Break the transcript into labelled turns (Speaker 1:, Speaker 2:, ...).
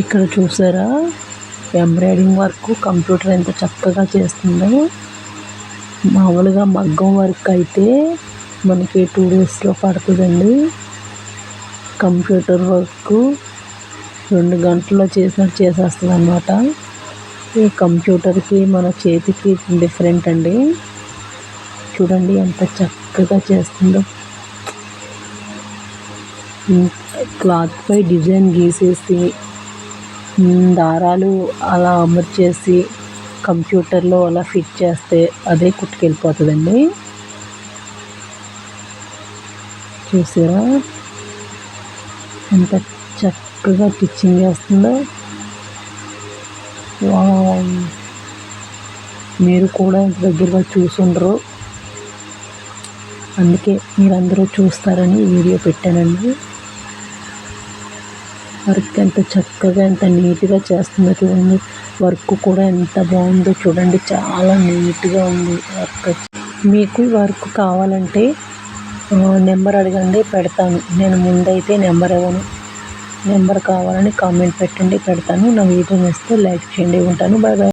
Speaker 1: ఇక్కడ చూసారా embroidering work computer ఎంత చక్కగా చేస్తుందో. మామూలుగా మగ్గం వర్క్ అయితే మనకి 2 డేస్లో పడుతుందండి. కంప్యూటర్ వర్క్ 2 గంటల్లో చేసేస్తుంది అన్నమాట. ఈ కంప్యూటర్కి మన చేతికి డిఫరెంట్ అండి. చూడండి ఎంత చక్కగా చేస్తుందో. క్లాత్పై డిజైన్ గీసేసి దారాలు అలా అమర్చేసి కంప్యూటర్లో అలా ఫిట్ చేస్తే అదే కుట్టుకెళ్ళిపోతుందండి. చూసారా ఎంత చక్కగా స్టిచ్చింగ్ చేస్తుందో. మీరు కూడా ఇంత దగ్గరగా చూసుండరు, అందుకే మీరందరూ చూస్తారని వీడియో పెట్టానండి. వర్క్ ఎంత చక్కగా ఎంత నీట్గా చేస్తుందో చూడండి. వర్క్ కూడా ఎంత బాగుందో చూడండి. చాలా నీట్గా ఉంది వర్క్. మీకు వర్క్ కావాలంటే నెంబర్ అడగండి, పెడతాను. నేను ముందైతే నెంబర్ ఇవ్వను. నెంబర్ కావాలని కామెంట్ పెట్టండి, పెడతాను. నా వీడియో నచ్చితే లైక్ చేయండి. ఉంటాను. Bye bye.